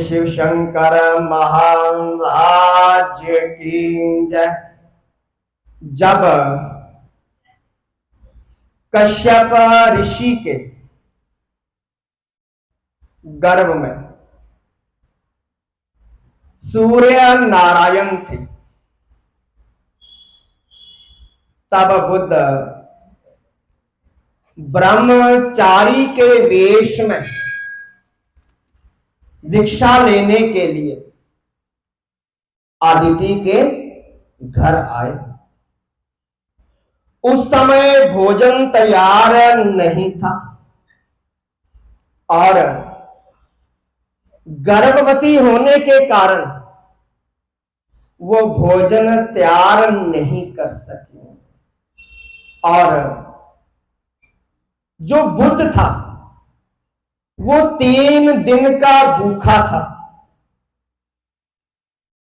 शिव शंकर महाराज की जय। जब कश्यप ऋषि के गर्भ में सूर्य नारायण थे, तब बुद्ध ब्रह्मचारी के वेश में भिक्षा लेने के लिए अदिति के घर आए। उस समय भोजन तैयार नहीं था और गर्भवती होने के कारण वो भोजन तैयार नहीं कर सकी और जो बुद्ध था वो 3 दिन का भूखा था।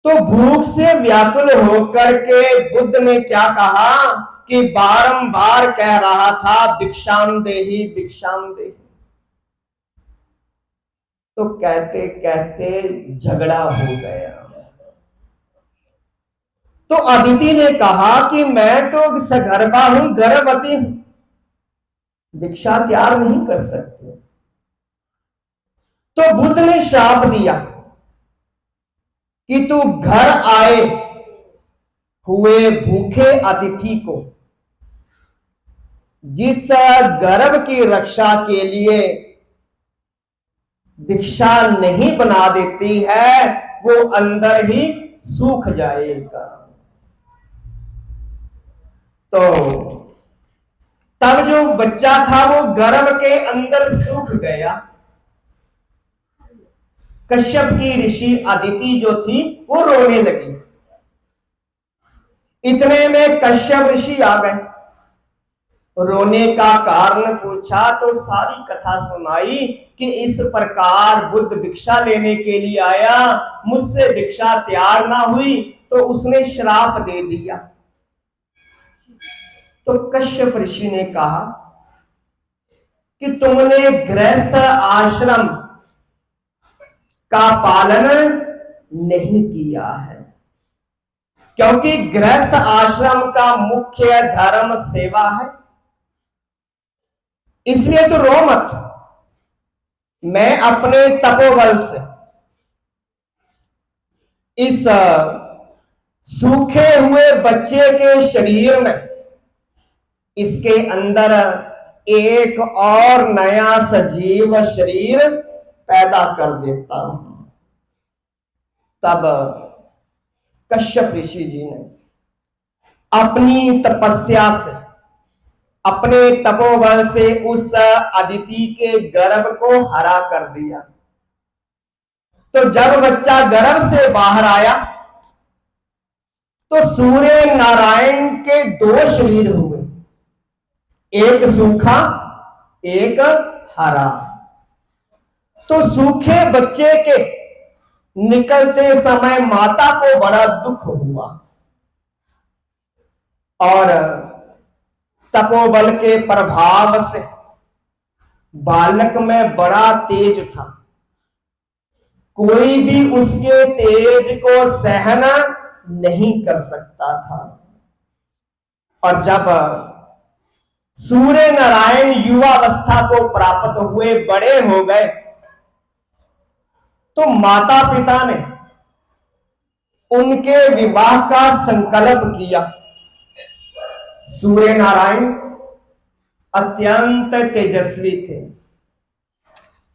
तो भूख से व्याकुल होकर के बुद्ध ने क्या कहा कि बारंबार कह रहा था भिक्षाम देहि भिक्षाम देहि। तो कहते कहते झगड़ा हो गया। तो अदिति ने कहा कि मैं तो सगर्भा हूं, गर्भवती हूं, भिक्षा तैयार नहीं कर सकती। तो बुद्ध ने श्राप दिया कि तू घर आए हुए भूखे अतिथि को जिस गर्भ की रक्षा के लिए भिक्षा नहीं बना देती है वो अंदर ही सूख जाएगा। तो तब जो बच्चा था वो गर्भ के अंदर सूख गया। कश्यप की ऋषि अदिति जो थी वो रोने लगी। इतने में कश्यप ऋषि आ गए, रोने का कारण पूछा तो सारी कथा सुनाई कि इस प्रकार बुद्ध भिक्षा लेने के लिए आया, मुझसे भिक्षा तैयार ना हुई तो उसने श्राप दे दिया। तो कश्यप ऋषि ने कहा कि तुमने गृहस्थ आश्रम का पालन नहीं किया है, क्योंकि गृहस्थ आश्रम का मुख्य धर्म सेवा है, इसलिए तो रो मत। मैं अपने तपोबल से इस सूखे हुए बच्चे के शरीर में इसके अंदर एक और नया सजीव शरीर पैदा कर देता हूं। तब कश्यप ऋषि जी ने अपनी तपस्या से, अपने तपोबल से उस अदिति के गर्भ को हरा कर दिया। तो जब बच्चा गर्भ से बाहर आया तो सूर्य नारायण के 2 शरीर हुए, एक सूखा एक हरा। तो सूखे बच्चे के निकलते समय माता को बड़ा दुख हुआ और तपोबल के प्रभाव से बालक में बड़ा तेज था, कोई भी उसके तेज को सहन नहीं कर सकता था। और जब सूर्य नारायण युवावस्था को प्राप्त हुए, बड़े हो गए, तो माता पिता ने उनके विवाह का संकल्प किया। सूर्य नारायण अत्यंत तेजस्वी थे,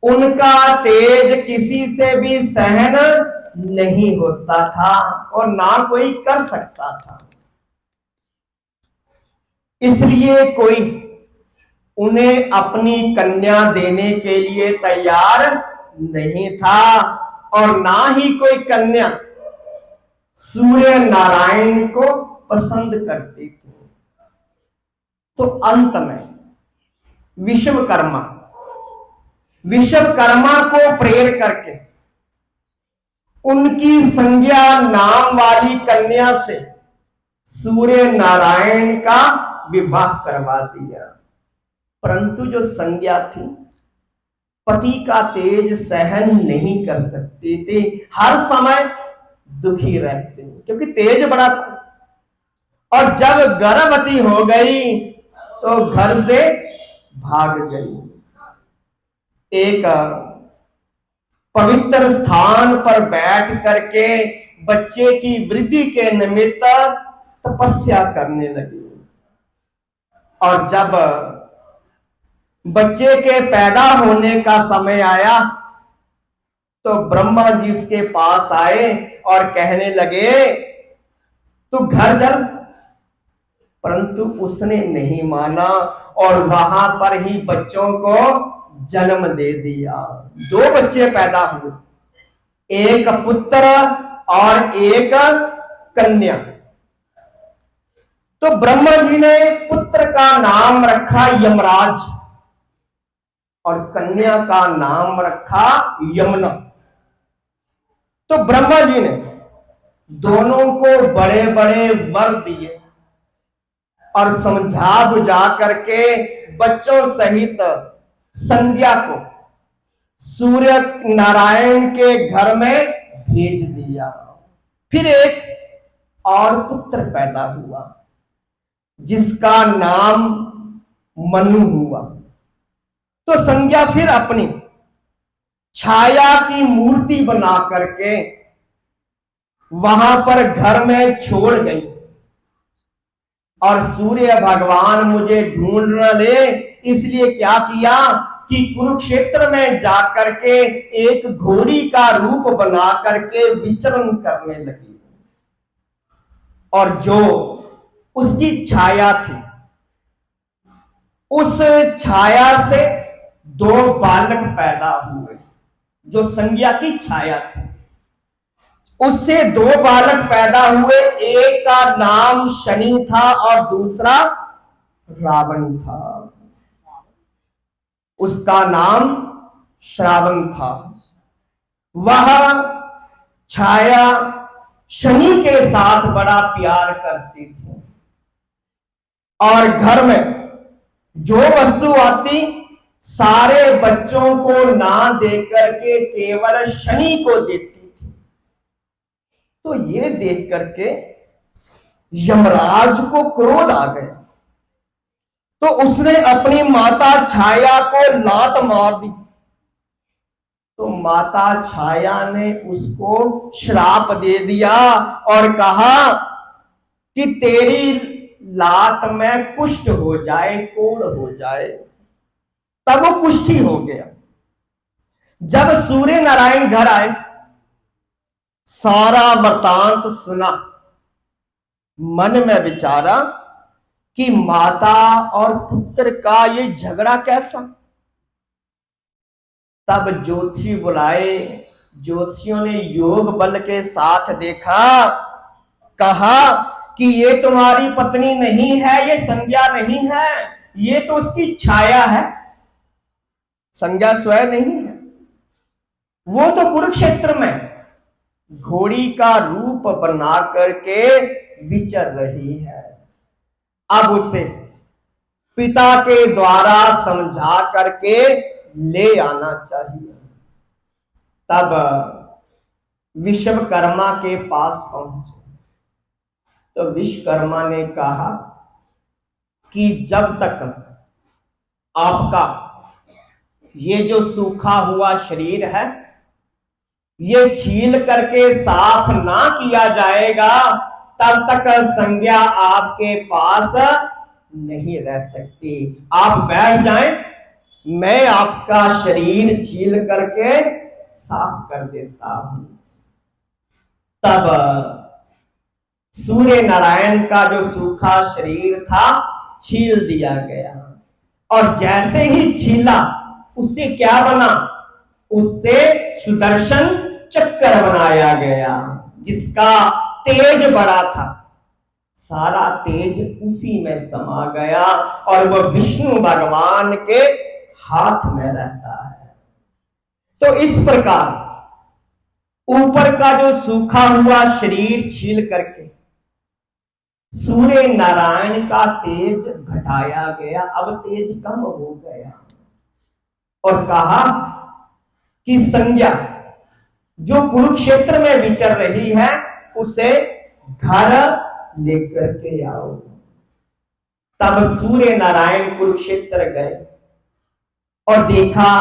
उनका तेज किसी से भी सहन नहीं होता था और ना कोई कर सकता था, इसलिए कोई उन्हें अपनी कन्या देने के लिए तैयार नहीं था और ना ही कोई कन्या सूर्य नारायण को पसंद करती थी। तो अंत में विश्वकर्मा को प्रेर करके उनकी संज्ञा नाम वाली कन्या से सूर्य नारायण का विवाह करवा दिया। परंतु जो संज्ञा थी पति का तेज सहन नहीं कर सकती थी, हर समय दुखी रहती क्योंकि तेज बड़ा था। और जब गर्भवती हो गई तो घर से भाग गई। एक पवित्र स्थान पर बैठ करके बच्चे की वृद्धि के निमित्त तपस्या करने लगी। और जब बच्चे के पैदा होने का समय आया तो ब्रह्मा जी उसके पास आए और कहने लगे तू घर चल, परंतु उसने नहीं माना और वहां पर ही बच्चों को जन्म दे दिया। 2 बच्चे पैदा हुए, एक पुत्र और एक कन्या। तो ब्रह्मा जी ने पुत्र का नाम रखा यमराज और कन्या का नाम रखा यमुना। तो ब्रह्मा जी ने दोनों को बड़े बड़े वर दिए और समझा बुझा करके बच्चों सहित संध्या को सूर्य नारायण के घर में भेज दिया। फिर एक और पुत्र पैदा हुआ जिसका नाम मनु हुआ। तो संज्ञा फिर अपनी छाया की मूर्ति बना करके वहां पर घर में छोड़ गई और सूर्य भगवान मुझे ढूंढ न ले, इसलिए क्या किया कि कुरुक्षेत्र में जाकर के एक घोड़ी का रूप बना करके विचरण करने लगी। और जो उसकी छाया थी, उस छाया से 2 बालक पैदा हुए। जो संज्ञा की छाया थी उससे 2 बालक पैदा हुए, एक का नाम शनि था और दूसरा रावण था। उसका नाम श्रावण था। वह छाया शनि के साथ बड़ा प्यार करती थी और घर में जो वस्तु आती सारे बच्चों को ना देकर के केवल शनि को देती थी। तो ये देख करके यमराज को क्रोध आ गया, तो उसने अपनी माता छाया को लात मार दी। तो माता छाया ने उसको श्राप दे दिया और कहा कि तेरी लात में कुष्ठ हो जाए, कोढ़ हो जाए। तब वो कुष्ठी हो गया। जब सूर्य नारायण घर आए, सारा वृतांत सुना, मन में विचारा कि माता और पुत्र का ये झगड़ा कैसा। तब ज्योतिषी बुलाए, ज्योतिषियों ने योग बल के साथ देखा, कहा कि ये तुम्हारी पत्नी नहीं है, ये संज्ञा नहीं है, ये तो उसकी छाया है, संज्ञा स्वयं नहीं है। वो तो कुरुक्षेत्र में घोड़ी का रूप बना करके विचर रही है। अब उसे पिता के द्वारा समझा करके ले आना चाहिए। तब विश्वकर्मा के पास पहुंचे तो विश्वकर्मा ने कहा कि जब तक आपका ये जो सूखा हुआ शरीर है ये छील करके साफ ना किया जाएगा तब तक संज्ञा आपके पास नहीं रह सकती। आप बैठ जाएं, मैं आपका शरीर छील करके साफ कर देता हूं। तब सूर्य नारायण का जो सूखा शरीर था छील दिया गया और जैसे ही छीला उससे क्या बना, उससे सुदर्शन चक्कर बनाया गया जिसका तेज बड़ा था। सारा तेज उसी में समा गया और वह विष्णु भगवान के हाथ में रहता है। तो इस प्रकार ऊपर का जो सूखा हुआ शरीर छील करके सूर्य नारायण का तेज घटाया गया, अब तेज कम हो गया और कहा की संज्ञा जो कुरुक्षेत्र में विचर रही है उसे घर लेकर के आओ। तब सूर्य नारायण कुरुक्षेत्र गए और देखा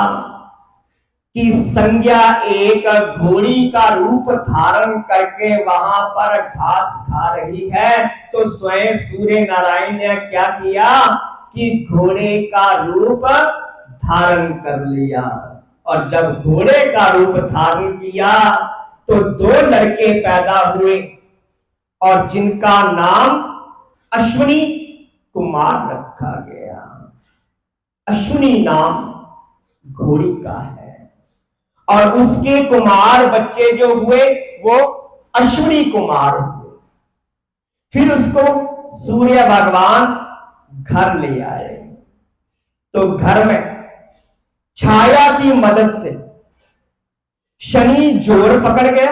कि संज्ञा एक घोड़ी का रूप धारण करके वहां पर घास खा रही है। तो स्वयं सूर्य नारायण ने क्या किया कि घोड़े का रूप धारण कर लिया। और जब घोड़े का रूप धारण किया तो दो लड़के पैदा हुए और जिनका नाम अश्विनी कुमार रखा गया। अश्विनी नाम घोड़ी का है और उसके कुमार बच्चे जो हुए वो अश्विनी कुमार हुए। फिर उसको सूर्य भगवान घर ले आए। तो घर में छाया की मदद से शनि जोर पकड़ गया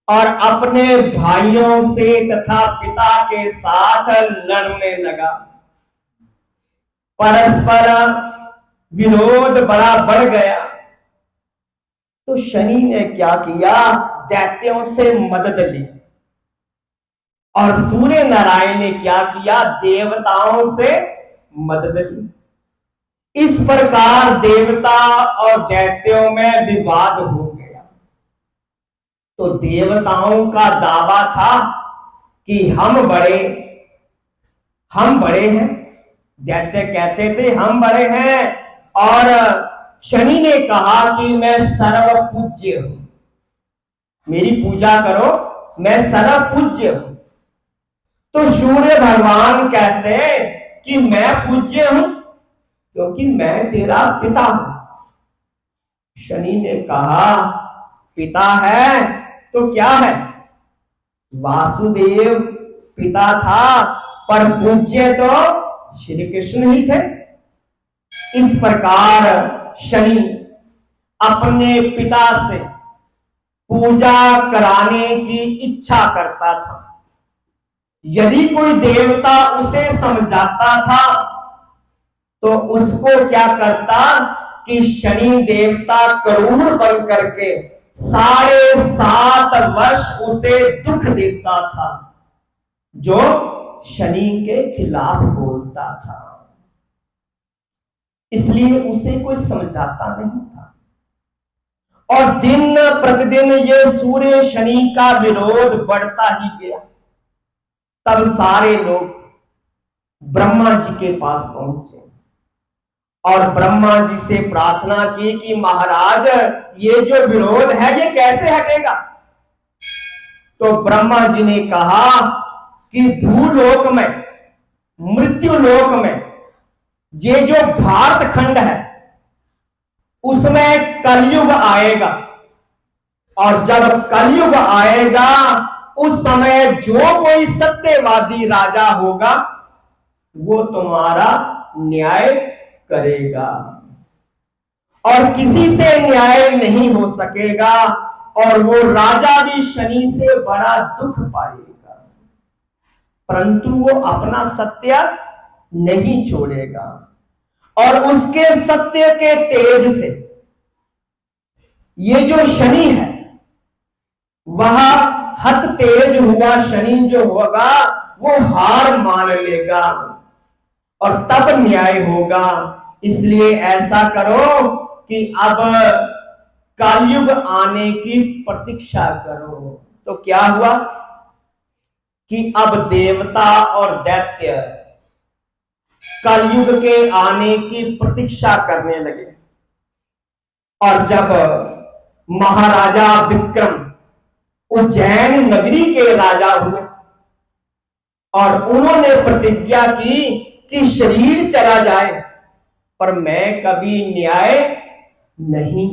और अपने भाइयों से तथा पिता के साथ लड़ने लगा। परस्पर विरोध बड़ा बढ़ गया। तो शनि ने क्या किया, दैत्यों से मदद ली और सूर्य नारायण ने क्या किया, देवताओं से मदद ली। इस प्रकार देवता और दैत्यों में विवाद हो गया। तो देवताओं का दावा था कि हम बड़े हैं। दैत्य कहते थे हम बड़े हैं और शनि ने कहा कि मैं सर्व पूज्य हूं, मेरी पूजा करो, मैं सर्व पूज्य हूं। तो सूर्य भगवान कहते हैं कि मैं पूज्य हूं क्योंकि मैं तेरा पिता हूं। शनि ने कहा पिता है तो क्या है, वासुदेव पिता था पर पूज्य तो श्री कृष्ण ही थे। इस प्रकार शनि अपने पिता से पूजा कराने की इच्छा करता था। यदि कोई देवता उसे समझाता था तो उसको क्या करता कि शनि देवता क्रूर बन करके 7.5 वर्ष उसे दुख देता था, जो शनि के खिलाफ बोलता था। इसलिए उसे कोई समझाता नहीं था और दिन प्रतिदिन ये सूर्य शनि का विरोध बढ़ता ही गया। तब सारे लोग ब्रह्मा जी के पास पहुंचे और ब्रह्मा जी से प्रार्थना की कि महाराज ये जो विरोध है ये कैसे हटेगा। तो ब्रह्मा जी ने कहा कि भूलोक में, मृत्यु लोक में ये जो भारत खंड है उसमें कलयुग आएगा और जब कलयुग आएगा उस समय जो कोई सत्यवादी राजा होगा वो तुम्हारा न्याय करेगा और किसी से न्याय नहीं हो सकेगा और वो राजा भी शनि से बड़ा दुख पाएगा, परंतु वो अपना सत्य नहीं छोड़ेगा और उसके सत्य के तेज से ये जो शनि है वह हत तेज हुआ शनि जो होगा वो हार मान लेगा और तब न्याय होगा। इसलिए ऐसा करो कि अब कलयुग आने की प्रतीक्षा करो। तो क्या हुआ कि अब देवता और दैत्य कलयुग के आने की प्रतीक्षा करने लगे। और जब महाराजा विक्रम उज्जैन नगरी के राजा हुए और उन्होंने प्रतिज्ञा की कि शरीर चला जाए पर मैं कभी न्याय नहीं,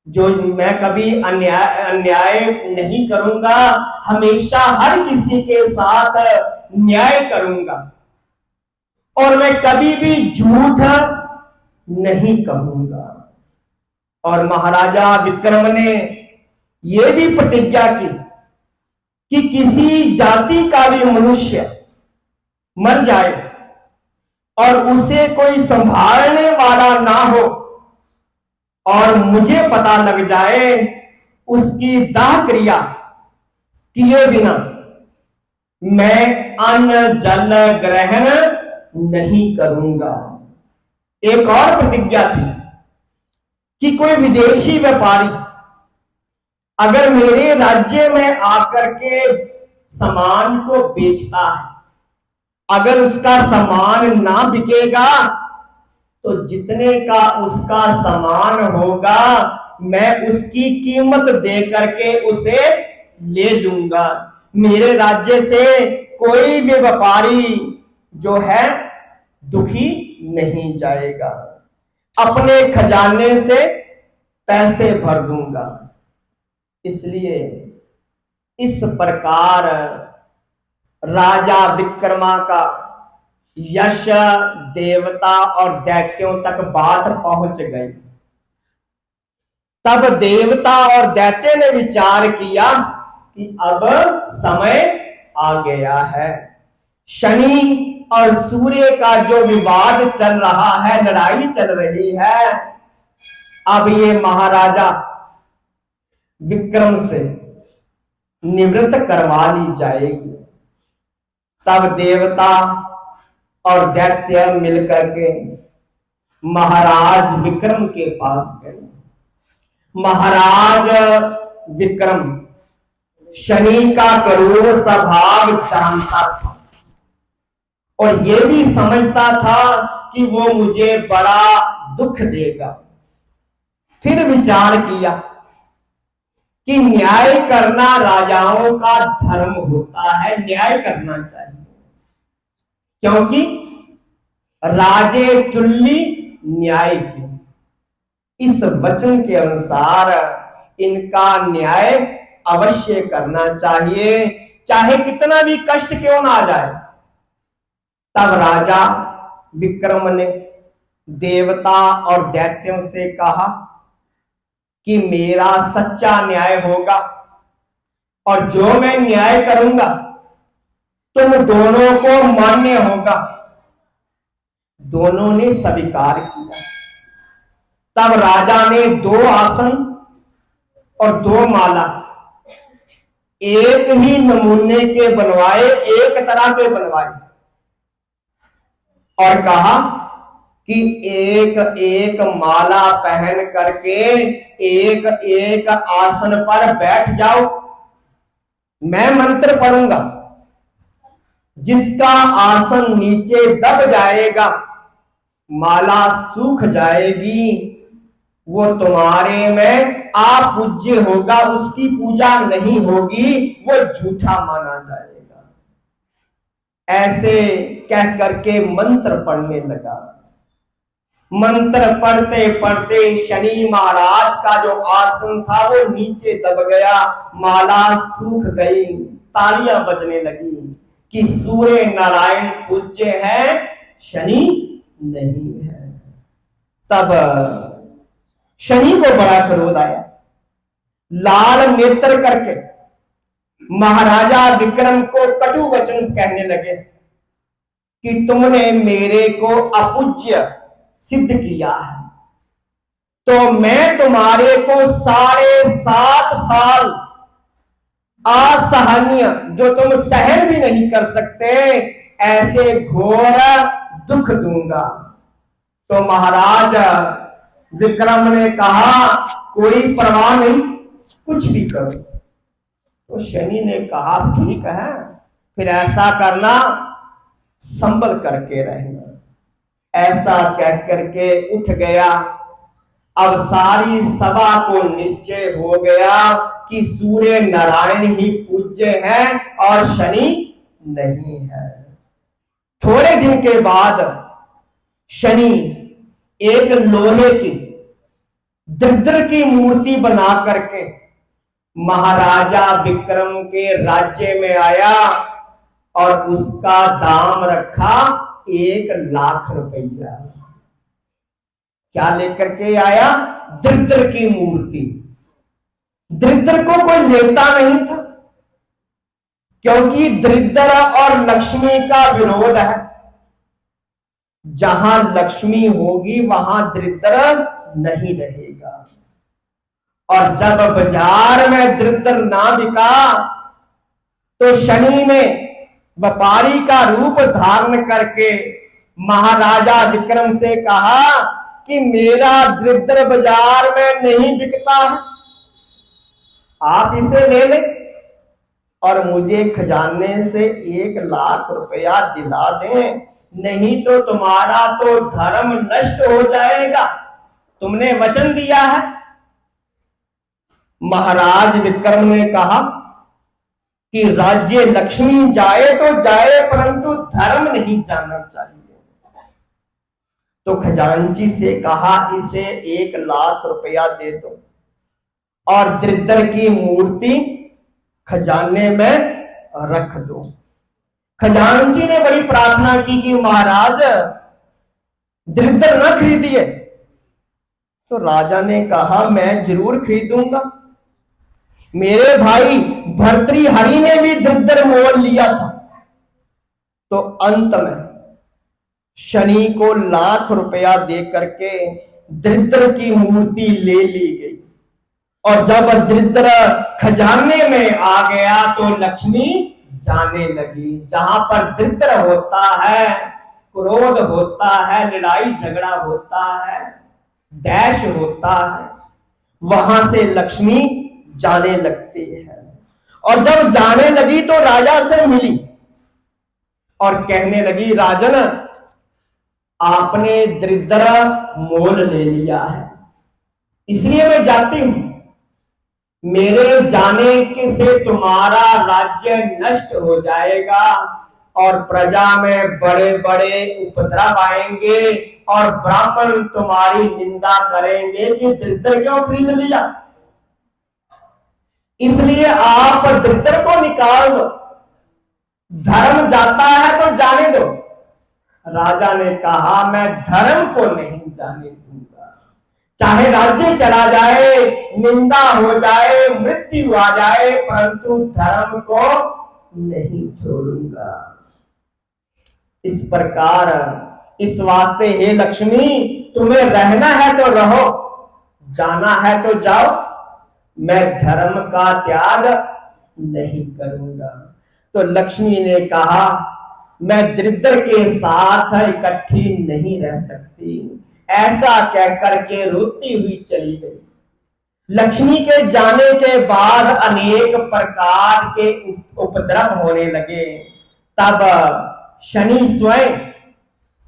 जो मैं कभी अन्याय नहीं करूंगा, हमेशा हर किसी के साथ न्याय करूंगा और मैं कभी भी झूठ नहीं कहूंगा। और महाराजा विक्रम ने यह भी प्रतिज्ञा की कि किसी जाति का भी मनुष्य मर जाए और उसे कोई संभालने वाला ना हो और मुझे पता लग जाए, उसकी दाह क्रिया किए बिना मैं अन्न जल ग्रहण नहीं करूंगा। एक और प्रतिज्ञा थी कि कोई विदेशी व्यापारी अगर मेरे राज्य में आकर के सामान को बेचता है, अगर उसका सामान ना बिकेगा तो जितने का उसका सामान होगा मैं उसकी कीमत दे करके उसे ले लूंगा। मेरे राज्य से कोई भी व्यापारी जो है दुखी नहीं जाएगा, अपने खजाने से पैसे भर दूंगा। इसलिए इस प्रकार राजा विक्रमा का यश देवता और दैत्यों तक बात पहुंच गई। तब देवता और दैत्य ने विचार किया कि अब समय आ गया है। शनि और सूर्य का जो विवाद चल रहा है, लड़ाई चल रही है, अब ये महाराजा विक्रम से निवृत्त करवा ली जाएगी। तब देवता और दैत्य मिलकर के महाराज विक्रम के पास गए। महाराज विक्रम शनि का क्रूर स्वभाव जानता था और यह भी समझता था कि वो मुझे बड़ा दुख देगा। फिर विचार किया कि न्याय करना राजाओं का धर्म होता है, न्याय करना चाहिए, क्योंकि राजे चुल्ली न्याय की। इस वचन के अनुसार इनका न्याय अवश्य करना चाहिए, चाहे कितना भी कष्ट क्यों ना आ जाए। तब राजा विक्रम ने देवता और दैत्यों से कहा कि मेरा सच्चा न्याय होगा और जो मैं न्याय करूंगा तुम दोनों को मान्य होगा। दोनों ने स्वीकार किया। तब राजा ने 2 आसन और 2 माला एक ही नमूने के बनवाए, एक तरह के बनवाए और कहा कि एक एक माला पहन करके एक एक आसन पर बैठ जाओ। मैं मंत्र पढ़ूंगा, जिसका आसन नीचे दब जाएगा, माला सूख जाएगी, वो तुम्हारे में अपूज्य होगा, उसकी पूजा नहीं होगी, वो झूठा माना जाएगा। ऐसे कह करके मंत्र पढ़ने लगा। मंत्र पढ़ते पढ़ते शनि महाराज का जो आसन था वो नीचे दब गया, माला सूख गई। तालियां बजने लगी कि सूर्य नारायण पूज्य है, शनि नहीं है। तब शनि को बड़ा क्रोध आया। लाल नेत्र करके महाराजा विक्रम को कटु वचन कहने लगे कि तुमने मेरे को अपूज्य सिद्ध किया है, तो मैं तुम्हारे को 7.5 साल असहनीय, जो तुम सहन भी नहीं कर सकते, ऐसे घोर दुख दूंगा। तो महाराज विक्रम ने कहा कोई परवाह नहीं, कुछ भी करो। तो शनि ने कहा ठीक है, फिर ऐसा करना, संभल करके रहना। ऐसा कह करके उठ गया। अब सारी सभा को निश्चय हो गया कि सूर्य नारायण ही पूज्य है और शनि नहीं है। थोड़े दिन के बाद शनि एक लोहे की दरिद्र की मूर्ति बना करके महाराजा विक्रम के राज्य में आया और उसका दाम रखा 1 लाख रुपया। क्या लेकर के आया? दरिद्र की मूर्ति। दरिद्र को कोई लेता नहीं था, क्योंकि दरिद्र और लक्ष्मी का विरोध है। जहां लक्ष्मी होगी वहां दरिद्र नहीं रहेगा। और जब बाजार में दरिद्र ना बिका तो शनि ने व्यापारी का रूप धारण करके महाराजा विक्रम से कहा कि मेरा दरिद्र बाजार में नहीं बिकता है, आप इसे ले लें और मुझे खजाने से 1 लाख रुपया दिला दें, नहीं तो तुम्हारा तो धर्म नष्ट हो जाएगा, तुमने वचन दिया है। महाराज विक्रम ने कहा कि राज्य लक्ष्मी जाए तो जाए परंतु धर्म नहीं जाना चाहिए। तो खजांची से कहा इसे 1 लाख रुपया दे दो और दरिद्र की मूर्ति खजाने में रख दो। खजांची ने बड़ी प्रार्थना की कि महाराज दरिद्र न खरीदिए। तो राजा ने कहा मैं जरूर खरीदूंगा, मेरे भाई भर्तृहरि ने भी दरिद्र मोल लिया था। तो अंत में शनि को 1,00,000 रुपया दे करके दरिद्र की मूर्ति ले ली गई। और जब दरिद्र खजाने में आ गया तो लक्ष्मी जाने लगी। जहां पर दरिद्र होता है, क्रोध होता है, लड़ाई झगड़ा होता है, डैश होता है, वहां से लक्ष्मी जाने लगती है। और जब जाने लगी तो राजा से मिली और कहने लगी राजन आपने दरिद्र मोल ले लिया है, इसलिए मैं जाती हूं। मेरे जाने के से तुम्हारा राज्य नष्ट हो जाएगा और प्रजा में बड़े बड़े उपद्रव आएंगे और ब्राह्मण तुम्हारी निंदा करेंगे कि दरिद्र क्यों खरीद लिया, इसलिए आप दरिद्र को निकाल दो, धर्म जाता है तो जाने दो। राजा ने कहा मैं धर्म को नहीं जाने दूंगा, चाहे राज्य चला जाए, निंदा हो जाए, मृत्यु आ जाए, परंतु धर्म को नहीं छोड़ूंगा। इस प्रकार इस वास्ते हे लक्ष्मी तुम्हें रहना है तो रहो, जाना है तो जाओ, मैं धर्म का त्याग नहीं करूंगा। तो लक्ष्मी ने कहा मैं दरिद्र के साथ इकट्ठी नहीं रह सकती, ऐसा कहकर के रोती हुई चली गई। लक्ष्मी के जाने के बाद अनेक प्रकार के उपद्रव होने लगे। तब शनि स्वयं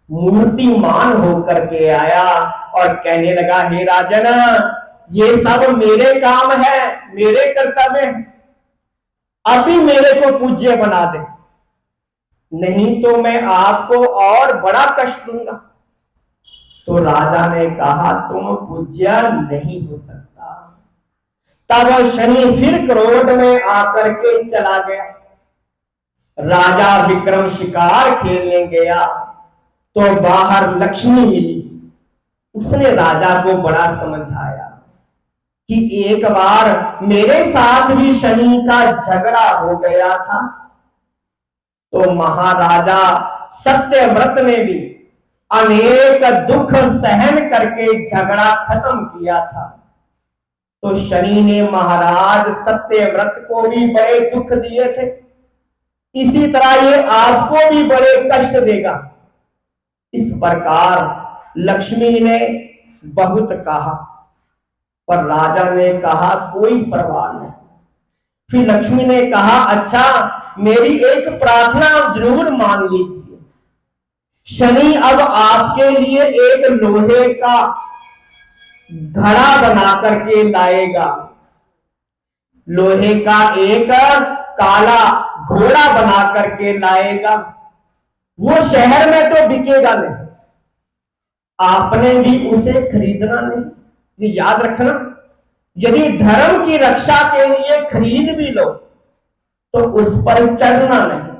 मूर्तिमान होकर के आया और कहने लगा हे राजन ये सब मेरे काम है, मेरे कर्तव्य है, अभी मेरे को पूज्य बना दे, नहीं तो मैं आपको और बड़ा कष्ट दूंगा। तो राजा ने कहा तुम पूज्य नहीं हो सकता। तब शनि फिर क्रोध में आकर के चला गया। राजा विक्रम शिकार खेलने गया तो बाहर लक्ष्मी मिली। उसने राजा को बड़ा समझाया कि एक बार मेरे साथ भी शनि का झगड़ा हो गया था, तो महाराजा सत्यव्रत ने भी अनेक दुख सहन करके झगड़ा खत्म किया था। तो शनि ने महाराज सत्यव्रत को भी बड़े दुख दिए थे, इसी तरह ये आपको भी बड़े कष्ट देगा। इस प्रकार लक्ष्मी ने बहुत कहा पर राजा ने कहा कोई परवाह नहीं। फिर लक्ष्मी ने कहा अच्छा मेरी एक प्रार्थना आप जरूर मान लीजिए, शनि अब आपके लिए एक लोहे का घड़ा बना करके लाएगा, लोहे का एक काला घोड़ा बना करके लाएगा। वो शहर में तो बिकेगा नहीं, आपने भी उसे खरीदना नहीं। ये याद रखना, यदि धर्म की रक्षा के लिए खरीद भी लो तो उस पर चढ़ना नहीं।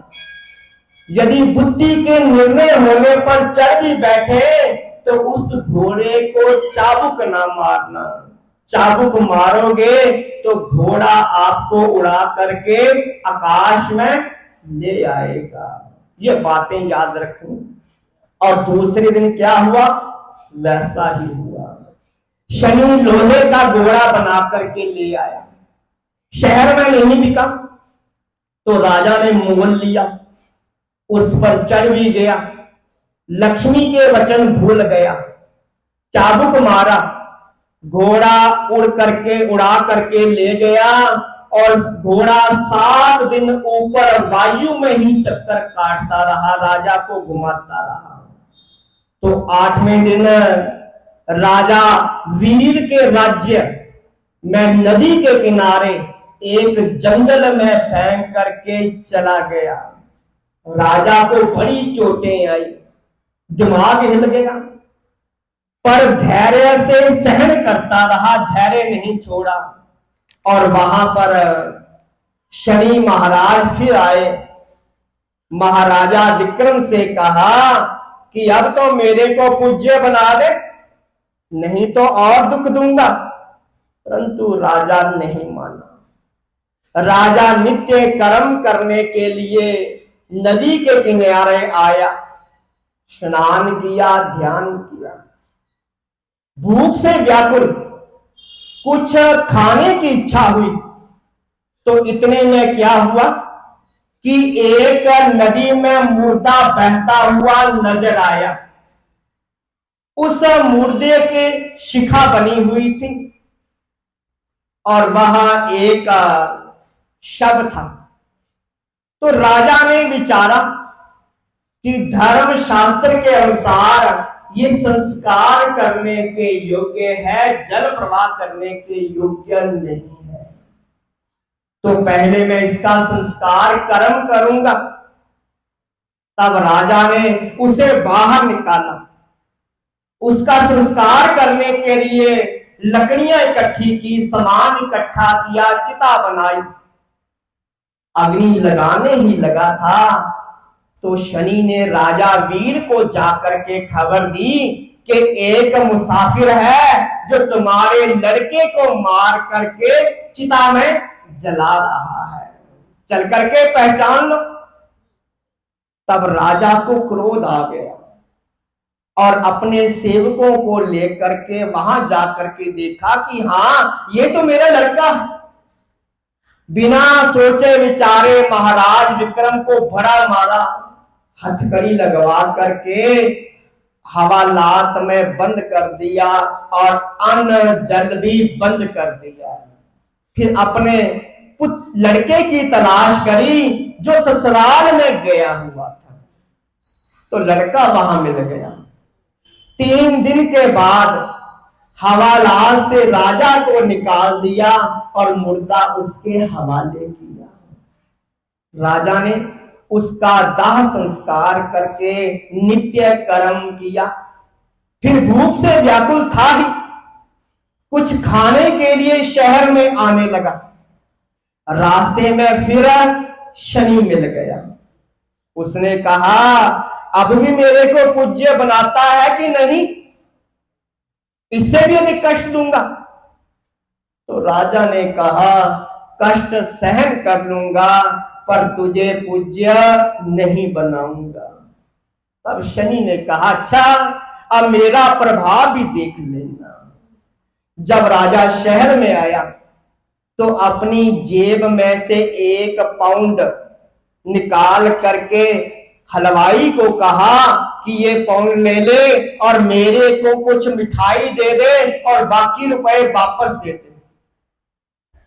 यदि बुद्धि के निर्णय होने पर चढ़ भी बैठे तो उस घोड़े को चाबुक ना मारना, चाबुक मारोगे तो घोड़ा आपको उड़ा करके आकाश में ले आएगा। ये बातें याद रखनी। और दूसरे दिन क्या हुआ, वैसा ही हुआ। शनि लोहे का घोड़ा बना करके ले आया। शहर में नहीं बिका तो राजा ने मोल लिया, उस पर चढ़ भी गया, लक्ष्मी के वचन भूल गया, चाबुक मारा, घोड़ा उड़ा करके ले गया और घोड़ा 7 दिन ऊपर वायु में ही चक्कर काटता रहा, राजा को घुमाता रहा। तो 8वें दिन राजा वीर के राज्य में नदी के किनारे एक जंगल में फेंक करके चला गया। राजा को बड़ी चोटें आई, दिमाग हिल गया, पर धैर्य से सहन करता रहा, धैर्य नहीं छोड़ा। और वहां पर शनि महाराज फिर आए, महाराजा विक्रम से कहा कि अब तो मेरे को पूज्य बना दे, नहीं तो और दुख दूंगा। परंतु राजा नहीं माना। राजा नित्य कर्म करने के लिए नदी के किनारे आया, स्नान किया, ध्यान किया, भूख से व्याकुल, कुछ खाने की इच्छा हुई। तो इतने में क्या हुआ कि एक नदी में मुर्दा बहता हुआ नजर आया। उस मुर्दे के शिखा बनी हुई थी और वहां एक शव था। तो राजा ने विचारा कि धर्म शास्त्र के अनुसार ये संस्कार करने के योग्य है, जल प्रवाह करने के योग्य नहीं है, तो पहले मैं इसका संस्कार कर्म करूंगा। तब राजा ने उसे बाहर निकाला, उसका संस्कार करने के लिए लकड़ियां इकट्ठी की, सामान इकट्ठा किया, चिता बनाई। अग्नि लगाने ही लगा था तो शनि ने राजा वीर को जाकर के खबर दी कि एक मुसाफिर है जो तुम्हारे लड़के को मार करके चिता में जला रहा है, चल करके पहचान लो। तब राजा को क्रोध आ गया और अपने सेवकों को लेकर के वहां जाकर के देखा कि हाँ, ये तो मेरा लड़का है। बिना सोचे विचारे महाराज विक्रम को बड़ा मारा, हथकड़ी लगवा करके हवालात में बंद कर दिया और अन्न जल भी बंद कर दिया। फिर अपने लड़के की तलाश करी जो ससुराल में गया हुआ था, तो लड़का वहां मिल गया। 3 दिन के बाद हवालात से राजा को निकाल दिया और मुर्दा उसके हवाले किया। राजा ने उसका दाह संस्कार करके नित्य कर्म किया। फिर भूख से व्याकुल था ही, कुछ खाने के लिए शहर में आने लगा। रास्ते में फिर शनि मिल गया। उसने कहा अब भी मेरे को पूज्य बनाता है कि नहीं, इससे भी अधिक कष्ट दूंगा। तो राजा ने कहा कष्ट सहन कर लूंगा पर तुझे पूज्य नहीं बनाऊंगा। तब शनि ने कहा अच्छा, अब मेरा प्रभाव भी देख लेना। जब राजा शहर में आया तो अपनी जेब में से 1 पाउंड निकाल करके हलवाई को कहा कि ये पाउंड ले ले और मेरे को कुछ मिठाई दे दे और बाकी रुपए वापस दे दे।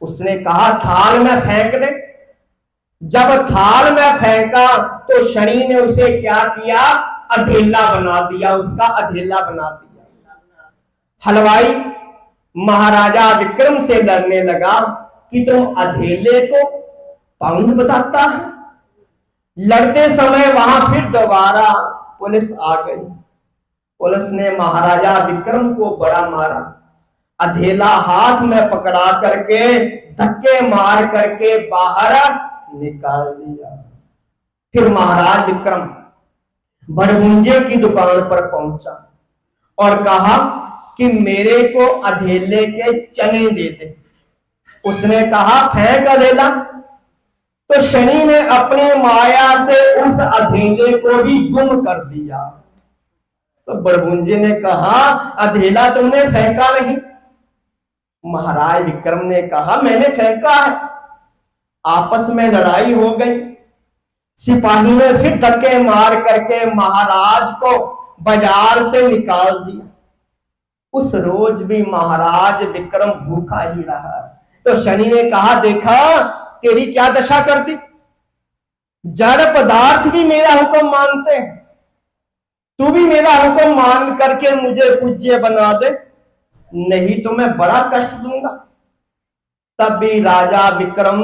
उसने कहा थाल में फेंक दे। जब थाल में फेंका तो शनि ने उसे क्या किया, अधेला बना दिया, उसका अधेला बना दिया। हलवाई महाराजा विक्रम से लड़ने लगा कि तुम अधेले को पाउंड बताता है। लड़ते समय वहां फिर दोबारा पुलिस आ गई। पुलिस ने महाराजा विक्रम को बड़ा मारा, अधेला हाथ में पकड़ा करके धक्के मार करके बाहर निकाल दिया। फिर महाराज विक्रम बड़भुंजे की दुकान पर पहुंचा और कहा कि मेरे को अधेले के चने दे दे। उसने कहा फेंक अधेला। तो शनि ने अपनी माया से उस अधेले को भी गुम कर दिया। तो बड़भुंजे ने कहा अधेला तुमने फेंका नहीं, महाराज विक्रम ने कहा मैंने फेंका है। आपस में लड़ाई हो गई। सिपाही ने फिर धक्के मार करके महाराज को बाजार से निकाल दिया। उस रोज भी महाराज विक्रम भूखा ही रहा। तो शनि ने कहा देखा तेरी क्या दशा कर दी। जड़ पदार्थ भी मेरा हुक्म मानते हैं, तू भी मेरा हुक्म मान करके मुझे पूज्य बना दे, नहीं तो मैं बड़ा कष्ट दूंगा। तब भी राजा विक्रम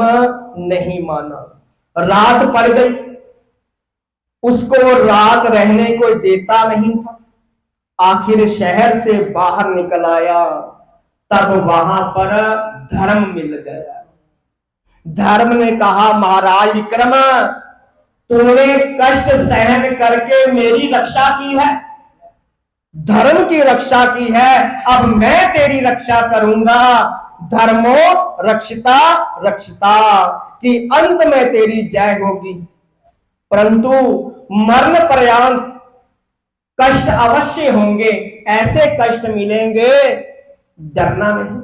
नहीं माना। रात पड़ गई, उसको रात रहने को देता नहीं था। आखिर शहर से बाहर निकल आया, तब वहां पर धर्म मिल गया। धर्म ने कहा महाराज विक्रम तूने कष्ट सहन करके मेरी रक्षा की है, धर्म की रक्षा की है, अब मैं तेरी रक्षा करूंगा। धर्मो रक्षिता रक्षिता कि अंत में तेरी जय होगी, परंतु मरण पर्यंत कष्ट अवश्य होंगे, ऐसे कष्ट मिलेंगे, डरना नहीं।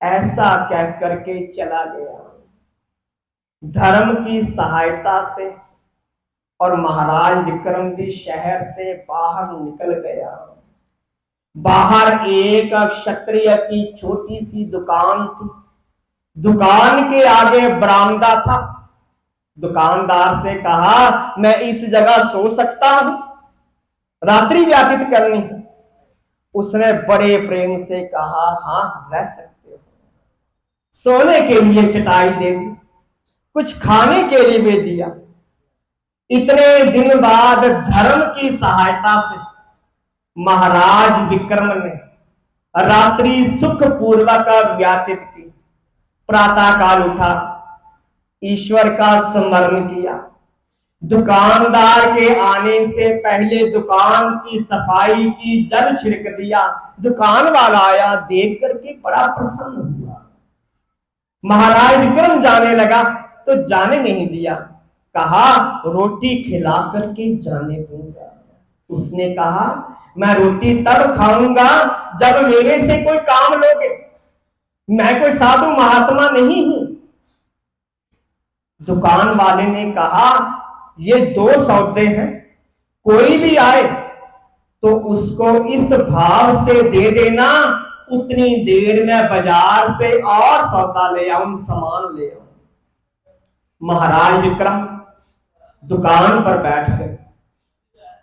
ऐसा कह करके चला गया। धर्म की सहायता से और महाराज विक्रम भी शहर से बाहर निकल गया। बाहर एक क्षत्रिय की छोटी सी दुकान थी। दुकान के आगे बरामदा था। दुकानदार से कहा मैं इस जगह सो सकता हूं, रात्रि व्यतीत करनी। उसने बड़े प्रेम से कहा हां रह सकते हो। सोने के लिए चटाई दे दी, कुछ खाने के लिए भी दिया। इतने दिन बाद धर्म की सहायता से महाराज विक्रम ने रात्रि सुख पूर्वक व्यतीत की। प्रातः काल उठा, ईश्वर का स्मरण किया। दुकानदार के आने से पहले दुकान की सफाई की, जल छिड़क दिया। दुकान वाला आया, देख करके बड़ा प्रसन्न हुआ। महाराज विक्रम जाने लगा तो जाने नहीं दिया, कहा रोटी खिला करके जाने दूंगा। उसने कहा मैं रोटी तब खाऊंगा जब मेरे से कोई काम लोगे, मैं कोई साधु महात्मा नहीं हूं। दुकान वाले ने कहा ये 2 सौदे हैं, कोई भी आए तो उसको इस भाव से दे देना, उतनी देर में बाजार से और सौदा ले आऊं, सामान ले आऊं। महाराज विक्रम दुकान पर बैठ गए।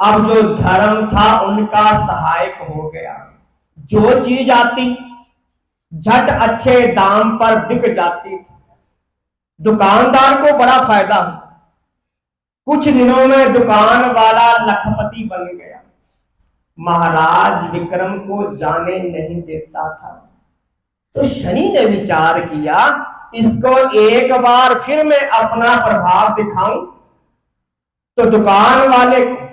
अब जो धर्म था उनका सहायक हो गया। जो चीज आती झट अच्छे दाम पर बिक जाती थी। दुकानदार को बड़ा फायदा हुआ। कुछ दिनों में दुकान वाला लखपति बन गया। महाराज विक्रम को जाने नहीं देता था। तो शनि ने विचार किया इसको एक बार फिर मैं अपना प्रभाव दिखाऊं। तो दुकान वाले को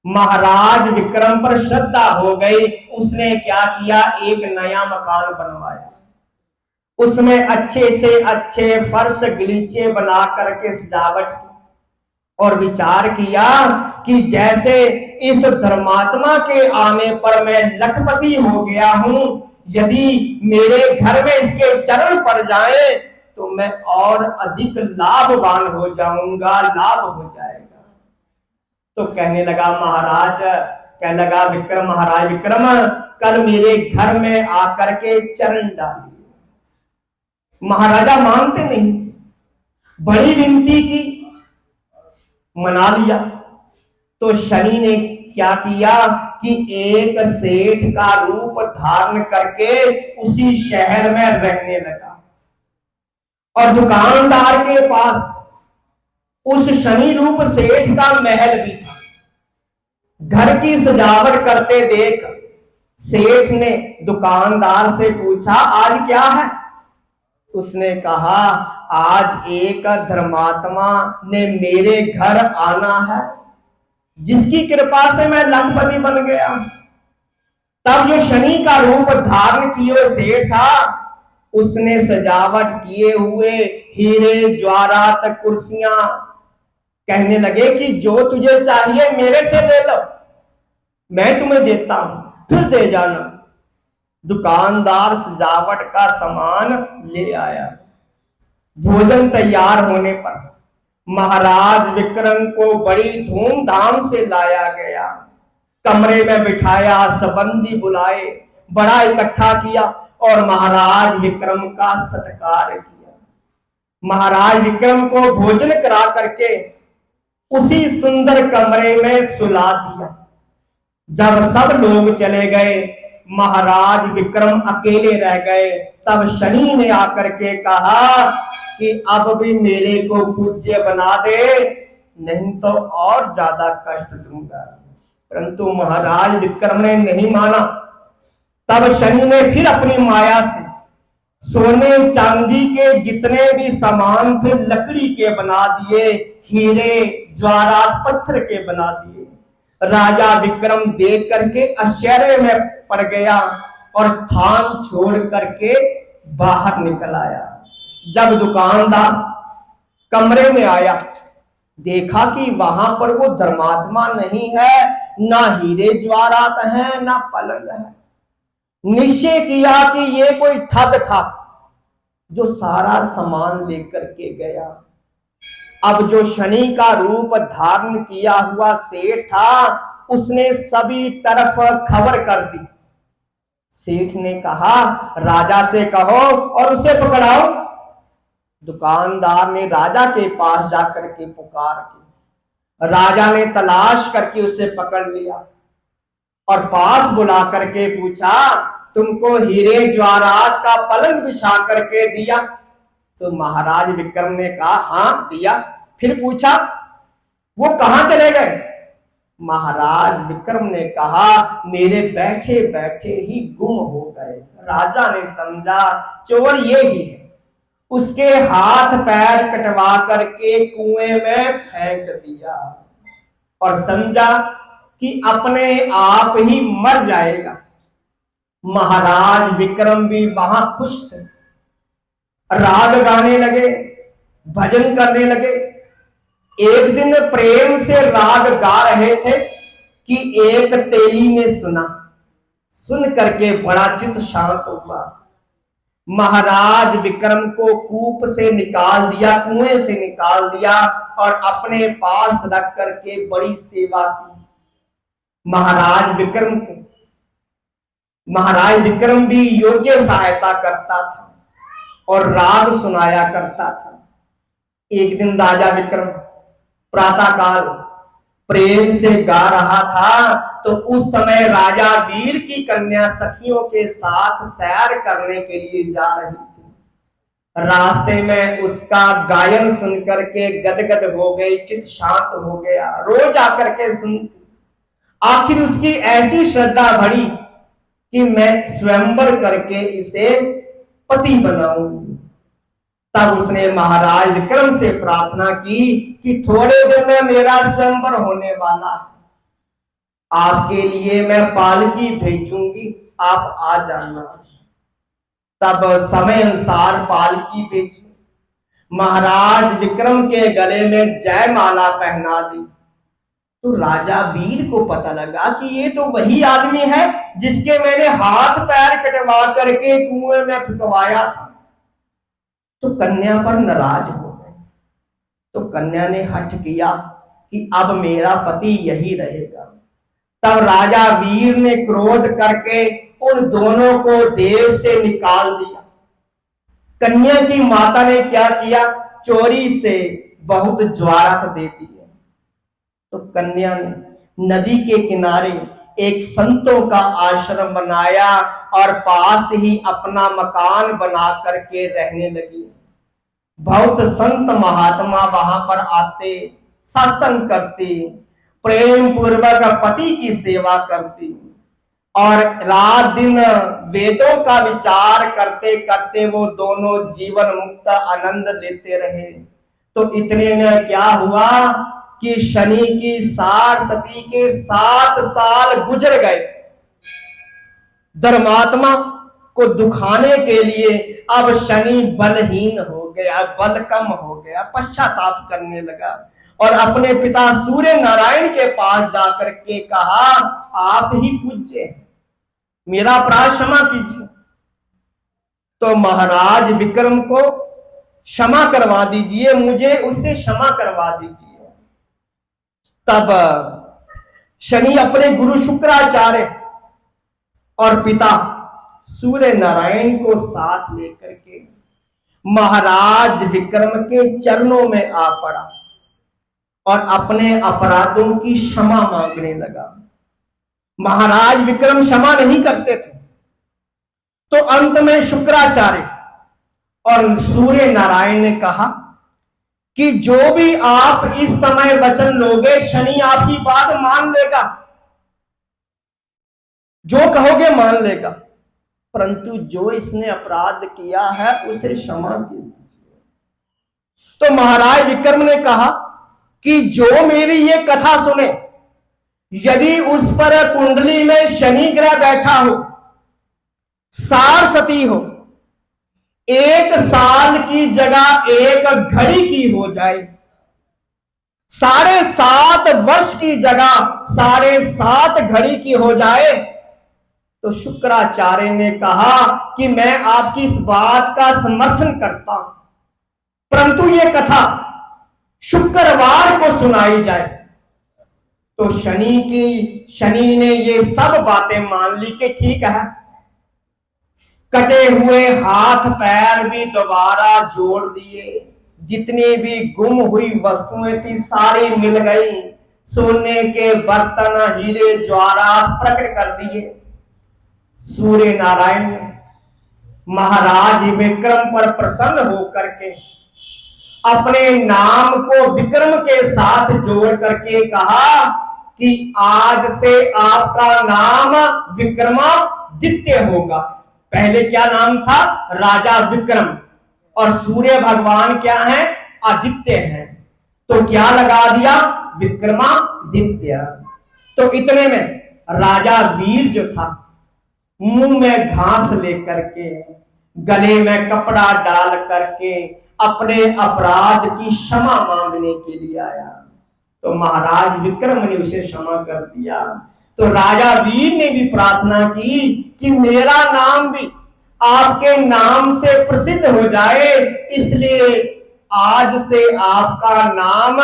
महाराज विक्रम पर श्रद्धा हो गई। उसने क्या किया, एक नया मकान बनवाया। उसमें अच्छे से अच्छे फर्श गलीचे बना करके सजावट की और विचार किया कि जैसे इस धर्मात्मा के आने पर मैं लखपति हो गया हूं, यदि मेरे घर में इसके चरण पड़ जाए तो मैं और अधिक लाभवान हो जाऊंगा, लाभ हो जाएगा। तो कहने लगा विक्रम, महाराज विक्रम कल मेरे घर में आकर के चरण डालिए। महाराजा मानते नहीं, बड़ी विनती की, मना लिया। तो शनि ने क्या किया कि एक सेठ का रूप धारण करके उसी शहर में रहने लगा। और दुकानदार के पास उस शनि रूप सेठ का महल भी था। घर की सजावट करते देख सेठ ने दुकानदार से पूछा आज क्या है। उसने कहा आज एक धर्मात्मा ने मेरे घर आना है, जिसकी कृपा से मैं लखपति बन गया। तब जो शनि का रूप धारण किए सेठ था, उसने सजावट किए हुए हीरे ज्वारात कुर्सियां, कहने लगे कि जो तुझे चाहिए मेरे से ले लो, मैं तुम्हें देता हूं, फिर दे जाना। दुकानदार सजावट का सामान ले आया। भोजन तैयार होने पर महाराज विक्रम को बड़ी धूमधाम से लाया गया। कमरे में बिठाया, संबंधी बुलाए, बड़ा इकट्ठा किया और महाराज विक्रम का सत्कार किया। महाराज विक्रम को भोजन करा करके उसी सुंदर कमरे में सुला दिया। जब सब लोग चले गए, महाराज विक्रम अकेले रह गए, तब शनि ने आकर के कहा कि अब भी मेरे को पूज्य बना दे, नहीं तो और ज्यादा कष्ट दूंगा। परंतु महाराज विक्रम ने नहीं माना। तब शनि ने फिर अपनी माया से सोने चांदी के जितने भी सामान थे लकड़ी के बना दिए, हीरे ज्वारात पत्थर के बना दिए। राजा विक्रम देख करके आश्चर्य में पड़ गया और स्थान छोड़ करके बाहर निकल आया। जब दुकानदार कमरे में आया, देखा कि वहां पर वो धर्मात्मा नहीं है, ना हीरे ज्वारात है, ना पलंग है। निश्चय किया कि ये कोई ठग था जो सारा सामान लेकर के गया। अब जो शनि का रूप धारण किया हुआ सेठ था, उसने सभी तरफ खबर कर दी। सेठ ने कहा, राजा से कहो और उसे पकड़ाओ। दुकानदार ने राजा के पास जाकर के पुकार की। राजा ने तलाश करके उसे पकड़ लिया और पास बुला करके पूछा, तुमको हीरे ज्वारात का पलंग बिछा करके दिया? तो महाराज विक्रम ने कहा, हाँ दिया। फिर पूछा, वो कहां चले गए? महाराज विक्रम ने कहा, मेरे बैठे बैठे ही गुम हो गए। राजा ने समझा चोर ये ही है। उसके हाथ पैर कटवा करके कुएं में फेंक दिया और समझा कि अपने आप ही मर जाएगा। महाराज विक्रम भी वहां खुश थे, राग गाने लगे, भजन करने लगे। एक दिन प्रेम से राग गा रहे थे कि एक तेली ने सुना। सुन करके बड़ा चित्त शांत हुआ। महाराज विक्रम को कूप से निकाल दिया, कुएं से निकाल दिया और अपने पास रख करके बड़ी सेवा की। महाराज विक्रम भी योग्य सहायता करता था और राग सुनाया करता था। एक दिन राजा विक्रम प्रातः काल प्रेम से गा रहा था, तो उस समय राजा वीर की कन्या सखियों के साथ सैर करने के लिए जा रही थी। रास्ते में उसका गायन सुनकर के गदगद हो गई, चित्त शांत हो गया। रोज आकर के सुनती। आखिर उसकी ऐसी श्रद्धा बढ़ी कि मैं स्वयंवर करके इसे पति बनाऊंगी। तब उसने महाराज विक्रम से प्रार्थना की कि थोड़े दिन में मेरा स्वयंवर होने वाला है, आपके लिए मैं पालकी भेजूंगी, आप आ जाना। तब समय अनुसार पालकी भेजी। महाराज विक्रम के गले में जयमाला पहना दी। तो राजा वीर को पता लगा कि ये तो वही आदमी है जिसके मैंने हाथ पैर कटवा करके कुएं में फेंकवाया था। तो कन्या पर नाराज हो गए। तो कन्या ने हठ किया कि अब मेरा पति यही रहेगा। तब राजा वीर ने क्रोध करके उन दोनों को देश से निकाल दिया। कन्या की माता ने क्या किया, चोरी से बहुत ज्वारत देती है। तो कन्या ने नदी के किनारे एक संतों का आश्रम बनाया और पास ही अपना मकान बना करके रहने लगी। बहुत संत महात्मा वहां पर आते, सत्संग करते, प्रेम पूर्वक पति की सेवा करती और रात दिन वेदों का विचार करते करते वो दोनों जीवन मुक्त आनंद लेते रहे। तो इतने में क्या हुआ कि शनि की 60 सती के 7 साल गुजर गए। धर्मात्मा को दुखाने के लिए अब शनि बलहीन हो गया, बल कम हो गया, पश्चाताप करने लगा और अपने पिता सूर्य नारायण के पास जाकर के कहा, आप ही पूज्य हैं, मेरा अपराध क्षमा कीजिए। तो महाराज विक्रम को क्षमा करवा दीजिए, मुझे उससे क्षमा करवा दीजिए। तब शनि अपने गुरु शुक्राचार्य और पिता सूर्य नारायण को साथ लेकर के महाराज विक्रम के चरणों में आ पड़ा और अपने अपराधों की क्षमा मांगने लगा। महाराज विक्रम क्षमा नहीं करते थे, तो अंत में शुक्राचार्य और सूर्य नारायण ने कहा कि जो भी आप इस समय वचन लोगे, शनि आपकी बात मान लेगा, जो कहोगे मान लेगा, परंतु जो इसने अपराध किया है उसे क्षमा कीजिए। तो महाराज विक्रम ने कहा कि जो मेरी ये कथा सुने, यदि उस पर कुंडली में शनि ग्रह बैठा हो, सारसती हो, 1 साल की जगह 1 घड़ी की हो जाए, 7.5 वर्ष की जगह 7.5 घड़ी की हो जाए, तो शुक्राचार्य ने कहा कि मैं आपकी इस बात का समर्थन करता हूं, परंतु यह कथा शुक्रवार को सुनाई जाए। तो शनि ने ये सब बातें मान ली कि ठीक है। कटे हुए हाथ पैर भी दोबारा जोड़ दिए, जितनी भी गुम हुई वस्तुएं थी सारी मिल गई, सोने के बर्तन हीरे जवाहरात प्रकट कर दिए। सूर्य नारायण ने महाराज विक्रम पर प्रसन्न होकर के अपने नाम को विक्रम के साथ जोड़ करके कहा कि आज से आपका नाम विक्रमादित्य होगा। पहले क्या नाम था? राजा विक्रम, और सूर्य भगवान क्या है? आदित्य हैं, तो क्या लगा दिया? विक्रमादित्य। तो इतने में राजा वीर जो था, मुंह में घास लेकर के, गले में कपड़ा डाल करके अपने अपराध की क्षमा मांगने के लिए आया। तो महाराज विक्रम ने उसे क्षमा कर दिया। तो राजा वीर ने भी प्रार्थना की कि मेरा नाम भी आपके नाम से प्रसिद्ध हो जाए, इसलिए आज से आपका नाम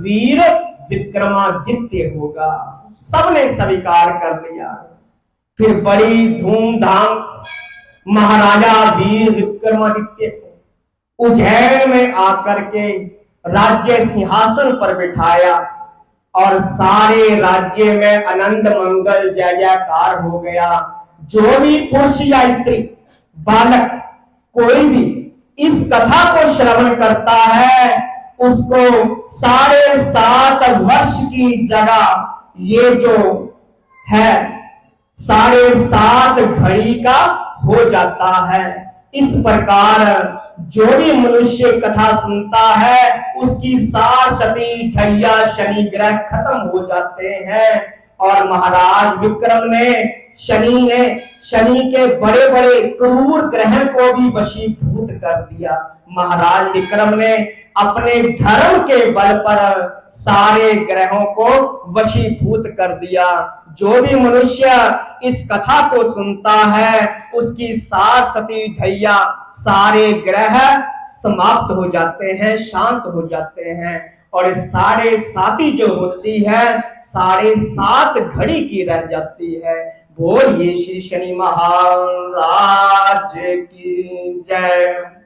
वीर विक्रमादित्य होगा। सबने स्वीकार कर लिया। फिर बड़ी धूमधाम महाराजा वीर विक्रमादित्य उज्जैन में आकर के राज्य सिंहासन पर बिठाया और सारे राज्य में आनंद मंगल जय जयकार हो गया। जो भी पुरुष या स्त्री, बालक, कोई भी इस कथा को श्रवण करता है, उसको 7.5 वर्ष की जगह ये जो है 7.5 घड़ी का हो जाता है। इस प्रकार जो भी मनुष्य कथा सुनता है, उसकी सारसती ढैया शनि ग्रह खत्म हो जाते हैं। और महाराज विक्रम ने शनि के बड़े बड़े क्रूर ग्रह को भी वशीभूत कर दिया। महाराज विक्रम ने अपने धर्म के बल पर सारे ग्रहों को वशीभूत कर दिया। जो भी मनुष्य इस कथा को सुनता है, उसकी सारसती ढैया सारे ग्रह समाप्त हो जाते हैं, शांत हो जाते हैं, और 7.5 जो होती है 7.5 घड़ी की रह जाती है। बोलिए श्री शनि महाराज की जय।